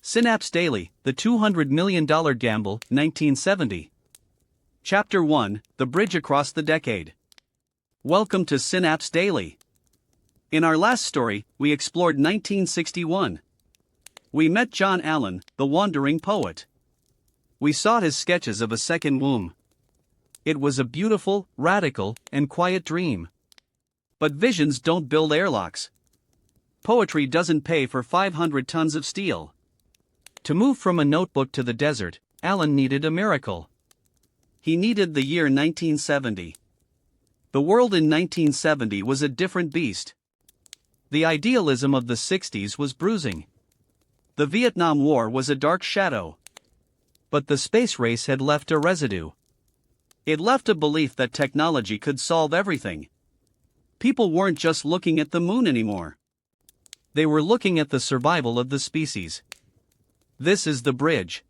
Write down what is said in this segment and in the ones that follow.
Synapse Daily, The $200 Million Gamble, 1970. Chapter 1, The Bridge Across the Decade. Welcome to Synapse Daily. In our last story, we explored 1961. We met John Allen, the wandering poet. We saw his sketches of a second womb. It was a beautiful, radical, and quiet dream. But visions don't build airlocks. Poetry doesn't pay for 500 tons of steel. To move from a notebook to the desert, Allen needed a miracle. He needed the year 1970. The world in 1970 was a different beast. The idealism of the 60s was bruising. The Vietnam War was a dark shadow. But the space race had left a residue. It left a belief that technology could solve everything. People weren't just looking at the moon anymore. They were looking at the survival of the species. This is the bridge.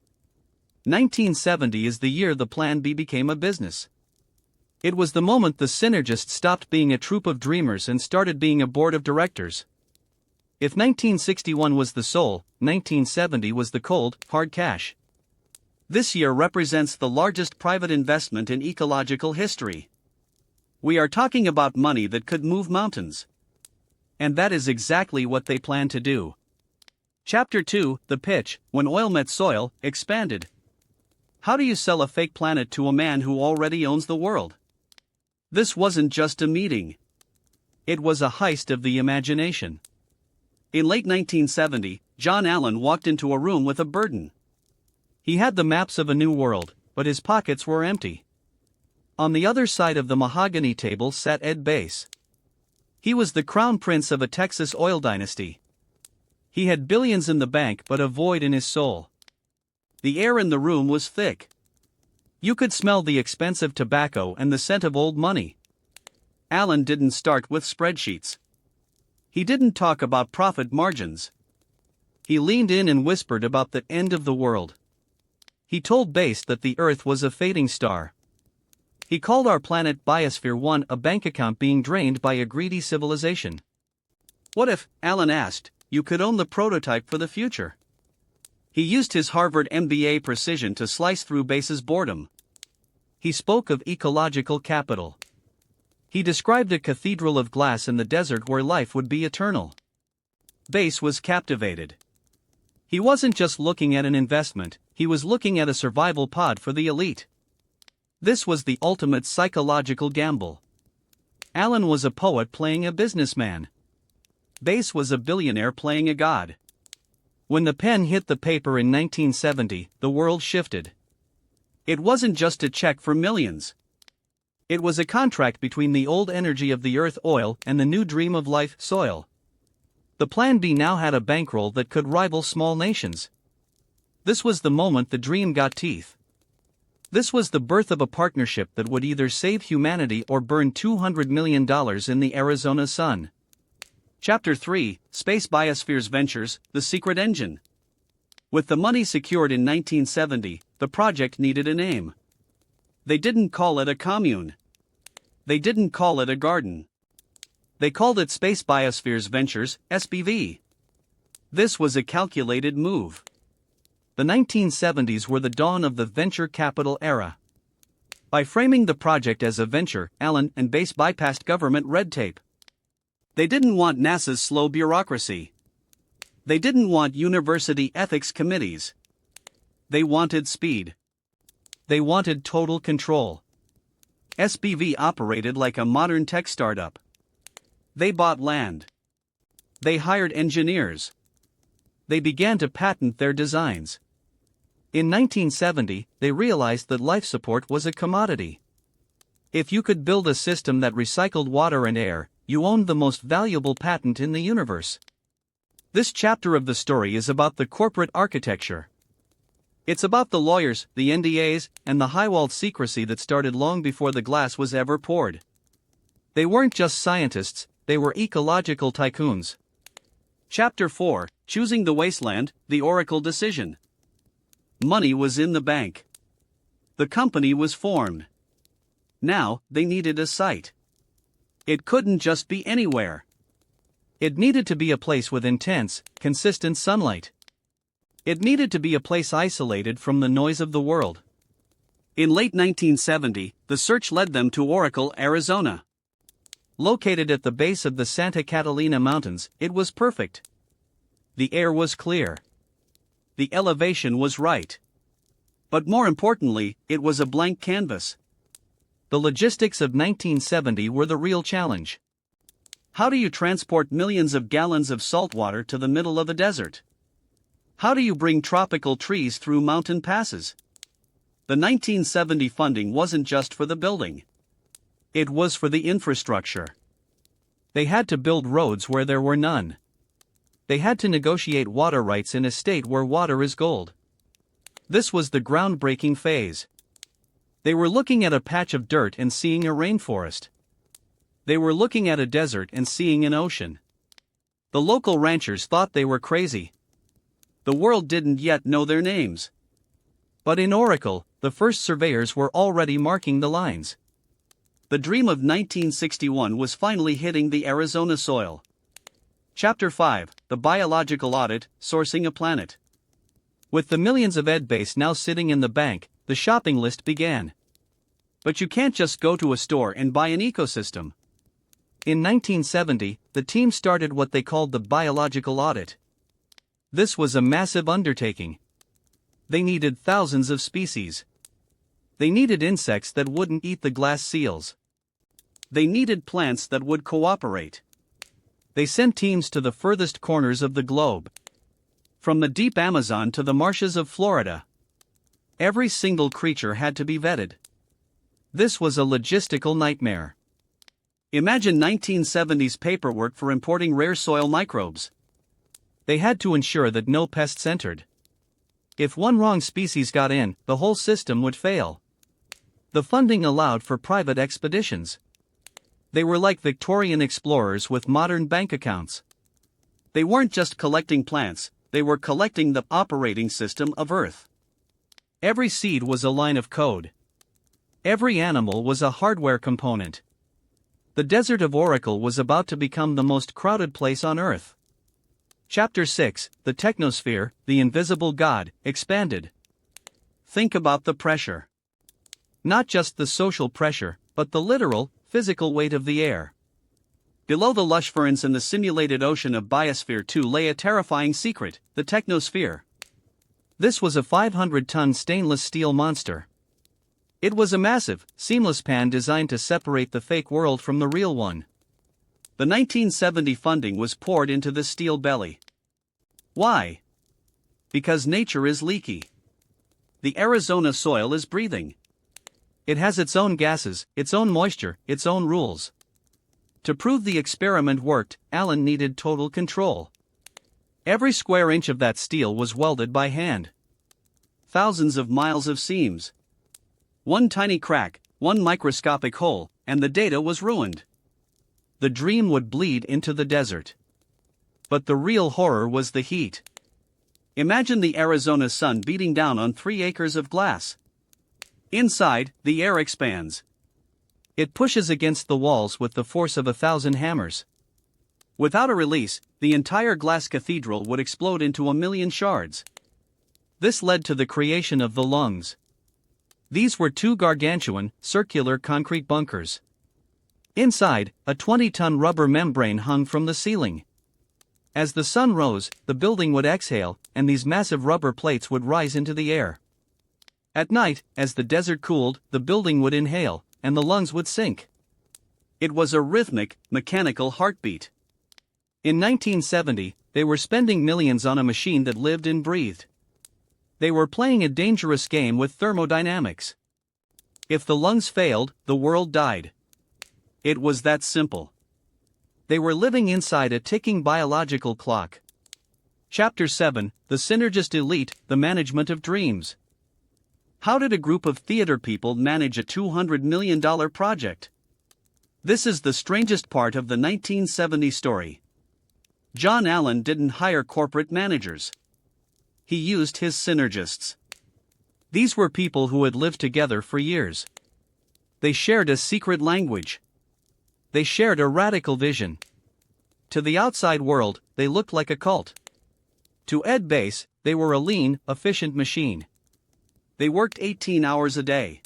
1970 is the year the Plan B became a business. It was the moment the Synergists stopped being a troupe of dreamers and started being a board of directors. If 1961 was the soul, 1970 was the cold, hard cash. This year represents the largest private investment in ecological history. We are talking about money that could move mountains. And that is exactly what they plan to do. Chapter 2, The Pitch, When Oil Met Soil, expanded. How do you sell a fake planet to a man who already owns the world? This wasn't just a meeting. It was a heist of the imagination. In late 1970, John Allen walked into a room with a burden. He had the maps of a new world, but his pockets were empty. On the other side of the mahogany table sat Ed Bass. He was the crown prince of a Texas oil dynasty. He had billions in the bank but a void in his soul. The air in the room was thick. You could smell the expensive tobacco and the scent of old money. Allen didn't start with spreadsheets. He didn't talk about profit margins. He leaned in and whispered about the end of the world. He told Bass that the Earth was a fading star. He called our planet Biosphere 1 a bank account being drained by a greedy civilization. What if, Allen asked, you could own the prototype for the future? He used his Harvard MBA precision to slice through Bass's boredom. He spoke of ecological capital. He described a cathedral of glass in the desert where life would be eternal. Bass was captivated. He wasn't just looking at an investment, he was looking at a survival pod for the elite. This was the ultimate psychological gamble. Allen was a poet playing a businessman. Bass was a billionaire playing a god. When the pen hit the paper in 1970, the world shifted. It wasn't just a check for millions. It was a contract between the old energy of the earth oil and the new dream of life soil. The Plan B now had a bankroll that could rival small nations. This was the moment the dream got teeth. This was the birth of a partnership that would either save humanity or burn $200 million in the Arizona sun. Chapter 3, Space Biospheres Ventures, The Secret Engine. With the money secured in 1970, the project needed a name. They didn't call it a commune. They didn't call it a garden. They called it Space Biospheres Ventures, SBV. This was a calculated move. The 1970s were the dawn of the venture capital era. By framing the project as a venture, Allen and Bass bypassed government red tape. They didn't want NASA's slow bureaucracy. They didn't want university ethics committees. They wanted speed. They wanted total control. SBV operated like a modern tech startup. They bought land. They hired engineers. They began to patent their designs. In 1970, they realized that life support was a commodity. If you could build a system that recycled water and air, you owned the most valuable patent in the universe. This chapter of the story is about the corporate architecture. It's about the lawyers, the NDAs, and the high-walled secrecy that started long before the glass was ever poured. They weren't just scientists, they were ecological tycoons. Chapter 4, Choosing the Wasteland, The Oracle Decision. Money was in the bank. The company was formed. Now, they needed a site. It couldn't just be anywhere. It needed to be a place with intense, consistent sunlight. It needed to be a place isolated from the noise of the world. In late 1970, the search led them to Oracle, Arizona. Located at the base of the Santa Catalina Mountains, it was perfect. The air was clear. The elevation was right. But more importantly, it was a blank canvas. The logistics of 1970 were the real challenge. How do you transport millions of gallons of salt water to the middle of a desert? How do you bring tropical trees through mountain passes? The 1970 funding wasn't just for the building. It was for the infrastructure. They had to build roads where there were none. They had to negotiate water rights in a state where water is gold. This was the groundbreaking phase. They were looking at a patch of dirt and seeing a rainforest. They were looking at a desert and seeing an ocean. The local ranchers thought they were crazy. The world didn't yet know their names. But in Oracle, the first surveyors were already marking the lines. The dream of 1961 was finally hitting the Arizona soil. Chapter 5: The Biological Audit, Sourcing a Planet. With the millions of EdBase now sitting in the bank, the shopping list began. But you can't just go to a store and buy an ecosystem. In 1970, the team started what they called the Biological Audit. This was a massive undertaking. They needed thousands of species. They needed insects that wouldn't eat the glass seals. They needed plants that would cooperate. They sent teams to the furthest corners of the globe. From the deep Amazon to the marshes of Florida. Every single creature had to be vetted. This was a logistical nightmare. Imagine 1970s paperwork for importing rare soil microbes. They had to ensure that no pests entered. If one wrong species got in, the whole system would fail. The funding allowed for private expeditions. They were like Victorian explorers with modern bank accounts. They weren't just collecting plants, they were collecting the operating system of Earth. Every seed was a line of code. Every animal was a hardware component. The desert of Oracle was about to become the most crowded place on Earth. Chapter 6: The Technosphere, the Invisible God, expanded. Think about the pressure. Not just the social pressure, but the literal, physical weight of the air. Below the lush ferns and the simulated ocean of Biosphere 2 lay a terrifying secret, the Technosphere. This was a 500-ton stainless steel monster. It was a massive, seamless pan designed to separate the fake world from the real one. The 1970 funding was poured into this steel belly. Why? Because nature is leaky. The Arizona soil is breathing. It has its own gases, its own moisture, its own rules. To prove the experiment worked, Alan needed total control. Every square inch of that steel was welded by hand. Thousands of miles of seams. One tiny crack, one microscopic hole, and the data was ruined. The dream would bleed into the desert. But the real horror was the heat. Imagine the Arizona sun beating down on 3 acres of glass. Inside, the air expands. It pushes against the walls with the force of 1,000 hammers. Without a release, the entire glass cathedral would explode into 1,000,000 shards. This led to the creation of the lungs. These were 2 gargantuan, circular concrete bunkers. Inside, a 20-ton rubber membrane hung from the ceiling. As the sun rose, the building would exhale, and these massive rubber plates would rise into the air. At night, as the desert cooled, the building would inhale, and the lungs would sink. It was a rhythmic, mechanical heartbeat. In 1970, they were spending millions on a machine that lived and breathed. They were playing a dangerous game with thermodynamics. If the lungs failed, the world died. It was that simple. They were living inside a ticking biological clock. Chapter 7: The Synergist Elite, the Management of Dreams. How did a group of theater people manage a $200 million project? This is the strangest part of the 1970 story. John Allen didn't hire corporate managers. He used his synergists. These were people who had lived together for years. They shared a secret language. They shared a radical vision. To the outside world, they looked like a cult. To Ed Base, they were a lean, efficient machine. They worked 18 hours a day.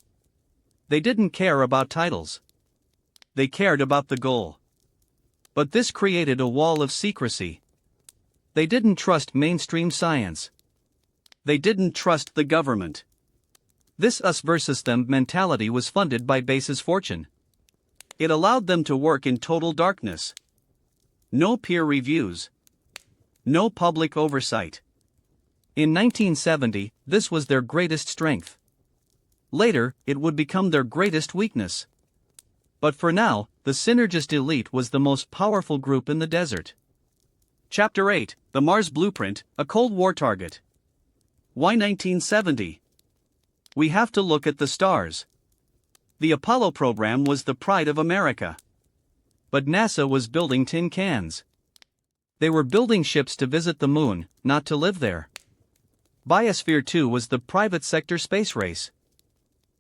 They didn't care about titles. They cared about the goal. But this created a wall of secrecy. They didn't trust mainstream science. They didn't trust the government. This us versus them mentality was funded by Base's fortune. It allowed them to work in total darkness. No peer reviews. No public oversight. In 1970, this was their greatest strength. Later, it would become their greatest weakness. But for now, the synergist elite was the most powerful group in the desert. Chapter 8: The Mars Blueprint, a Cold War Target. Why 1970? We have to look at the stars. The Apollo program was the pride of America. But NASA was building tin cans. They were building ships to visit the moon, not to live there. Biosphere 2 was the private sector space race.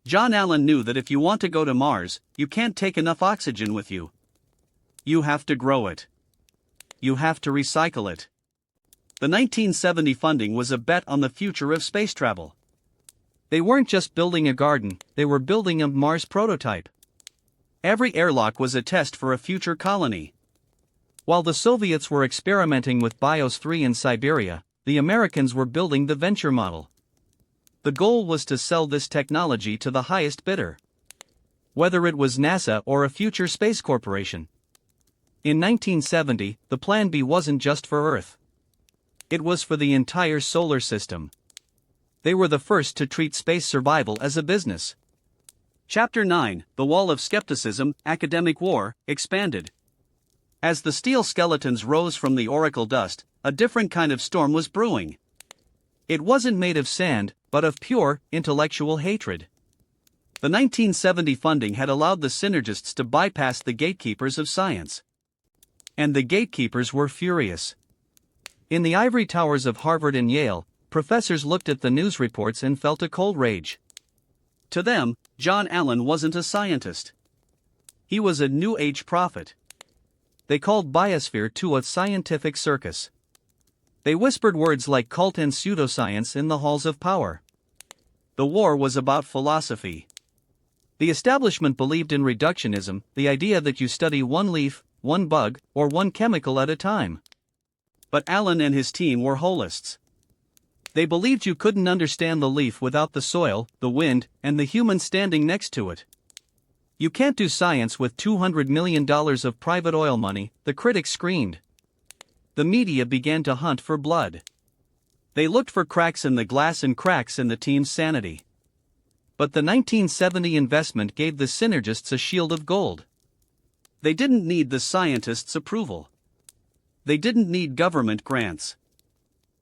John Allen knew that if you want to go to Mars, you can't take enough oxygen with you. You have to grow it. You have to recycle it. The 1970 funding was a bet on the future of space travel. They weren't just building a garden, they were building a Mars prototype. Every airlock was a test for a future colony. While the Soviets were experimenting with Biosphere in Siberia, the Americans were building the venture model. The goal was to sell this technology to the highest bidder. Whether it was NASA or a future space corporation. In 1970, the Plan B wasn't just for Earth. It was for the entire solar system. They were the first to treat space survival as a business. Chapter 9: The Wall of Skepticism, Academic War, expanded. As the steel skeletons rose from the oracle dust, a different kind of storm was brewing. It wasn't made of sand, but of pure, intellectual hatred. The 1970 funding had allowed the synergists to bypass the gatekeepers of science. And the gatekeepers were furious. In the ivory towers of Harvard and Yale, professors looked at the news reports and felt a cold rage. To them, John Allen wasn't a scientist. He was a New Age prophet. They called Biosphere 2 a scientific circus. They whispered words like cult and pseudoscience in the halls of power. The war was about philosophy. The establishment believed in reductionism, the idea that you study one leaf, one bug, or one chemical at a time. But Allen and his team were holists. They believed you couldn't understand the leaf without the soil, the wind, and the human standing next to it. You can't do science with $200 million of private oil money, the critics screamed. The media began to hunt for blood. They looked for cracks in the glass and cracks in the team's sanity. But the 1970 investment gave the synergists a shield of gold. They didn't need the scientists' approval. They didn't need government grants.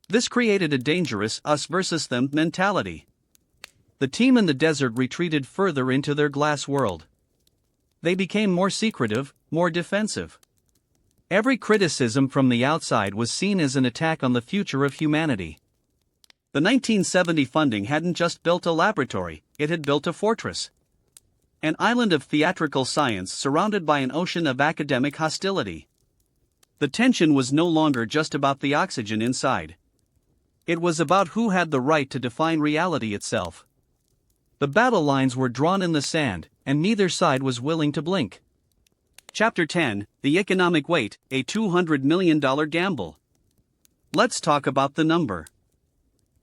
This created a dangerous us versus them mentality. The team in the desert retreated further into their glass world. They became more secretive, more defensive. Every criticism from the outside was seen as an attack on the future of humanity. The 1970 funding hadn't just built a laboratory, it had built a fortress. An island of theatrical science surrounded by an ocean of academic hostility. The tension was no longer just about the oxygen inside. It was about who had the right to define reality itself. The battle lines were drawn in the sand, and neither side was willing to blink. Chapter 10: The Economic Weight, a $200 million gamble. Let's talk about the number.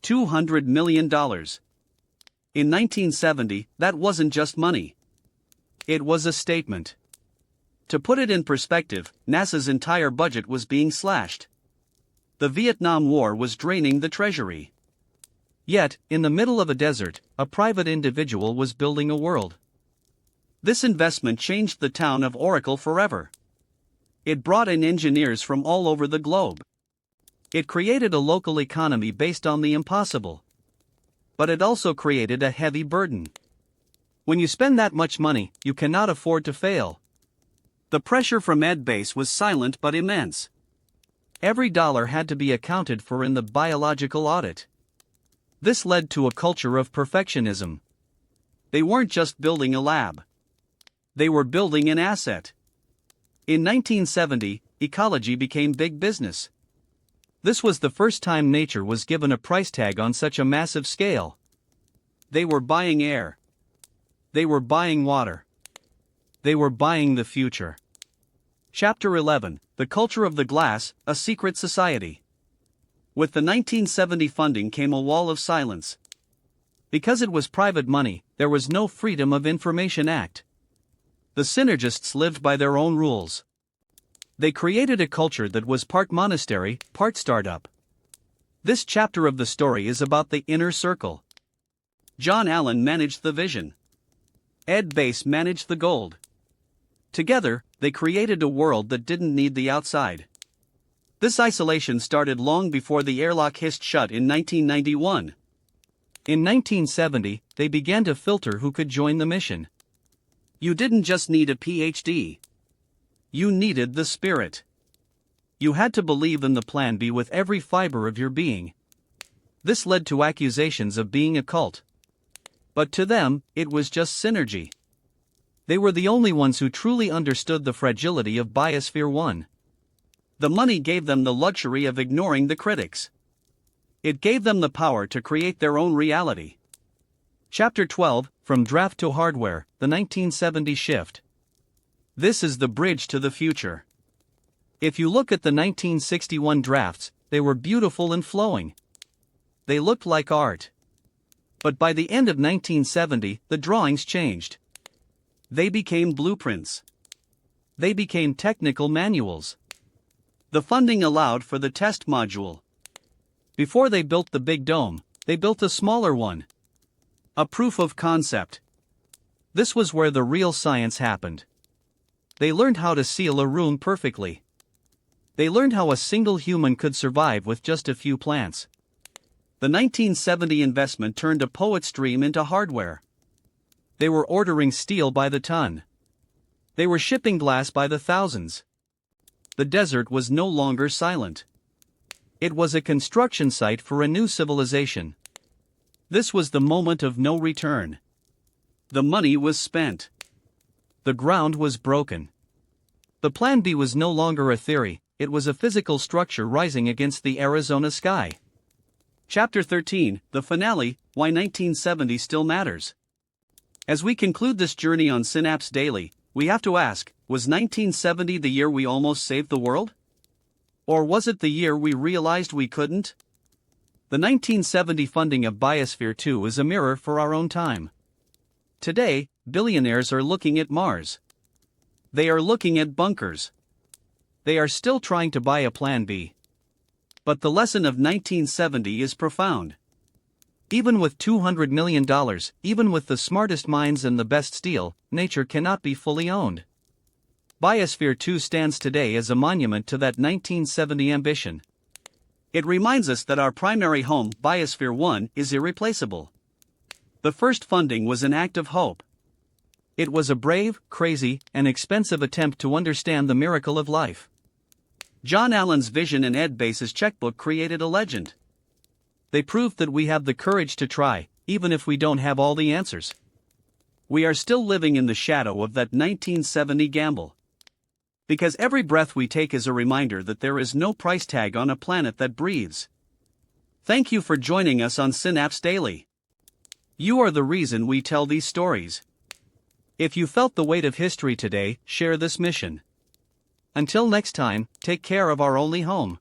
$200 million. In 1970, that wasn't just money. It was a statement. To put it in perspective, NASA's entire budget was being slashed. The Vietnam War was draining the treasury. Yet, in the middle of a desert, a private individual was building a world. This investment changed the town of Oracle forever. It brought in engineers from all over the globe. It created a local economy based on the impossible. But it also created a heavy burden. When you spend that much money, you cannot afford to fail. The pressure from Ed Base was silent but immense. Every dollar had to be accounted for in the biological audit. This led to a culture of perfectionism. They weren't just building a lab. They were building an asset. In 1970, Ecology became big business. This was the first time nature was given a price tag on such a massive scale. They were buying air. They were buying water. They were buying the future. Chapter 11: The Culture of the Glass, a Secret Society. With the 1970 funding came a wall of silence. Because it was private money, there was no Freedom of Information Act. The synergists lived by their own rules. They created a culture that was part monastery, part startup. This chapter of the story is about the inner circle. John Allen managed the vision. Ed Bass managed the gold. Together, they created a world that didn't need the outside. This isolation started long before the airlock hissed shut in 1991. In 1970, they began to filter who could join the mission. You didn't just need a PhD. You needed the spirit. You had to believe in the Plan B with every fiber of your being. This led to accusations of being a cult. But to them, it was just synergy. They were the only ones who truly understood the fragility of Biosphere 1. The money gave them the luxury of ignoring the critics. It gave them the power to create their own reality. Chapter 12: From Draft to Hardware, the 1970 Shift. This is the bridge to the future. If you look at the 1961 drafts, they were beautiful and flowing. They looked like art. But by the end of 1970, the drawings changed. They became blueprints. They became technical manuals. The funding allowed for the test module. Before they built the big dome, they built a smaller one. A proof of concept. This was where the real science happened. They learned how to seal a room perfectly. They learned how a single human could survive with just a few plants. The 1970 investment turned a poet's dream into hardware. They were ordering steel by the ton. They were shipping glass by the thousands. The desert was no longer silent. It was a construction site for a new civilization. This was the moment of no return. The money was spent. The ground was broken. The Plan B was no longer a theory, it was a physical structure rising against the Arizona sky. Chapter 13: The Finale, Why 1970 Still Matters. As we conclude this journey on Synapse Daily, we have to ask, was 1970 the year we almost saved the world? Or was it the year we realized we couldn't? The 1970 funding of Biosphere 2 is a mirror for our own time. Today, billionaires are looking at Mars. They are looking at bunkers. They are still trying to buy a Plan B. But the lesson of 1970 is profound. Even with $200 million, even with the smartest minds and the best steel, nature cannot be fully owned. Biosphere 2 stands today as a monument to that 1970 ambition. It reminds us that our primary home, Biosphere 1, is irreplaceable. The first funding was an act of hope. It was a brave, crazy, and expensive attempt to understand the miracle of life. John Allen's vision and Ed Bass's checkbook created a legend. They proved that we have the courage to try, even if we don't have all the answers. We are still living in the shadow of that 1970 gamble. Because every breath we take is a reminder that there is no price tag on a planet that breathes. Thank you for joining us on Synapse Daily. You are the reason we tell these stories. If you felt the weight of history today, share this mission. Until next time, take care of our only home.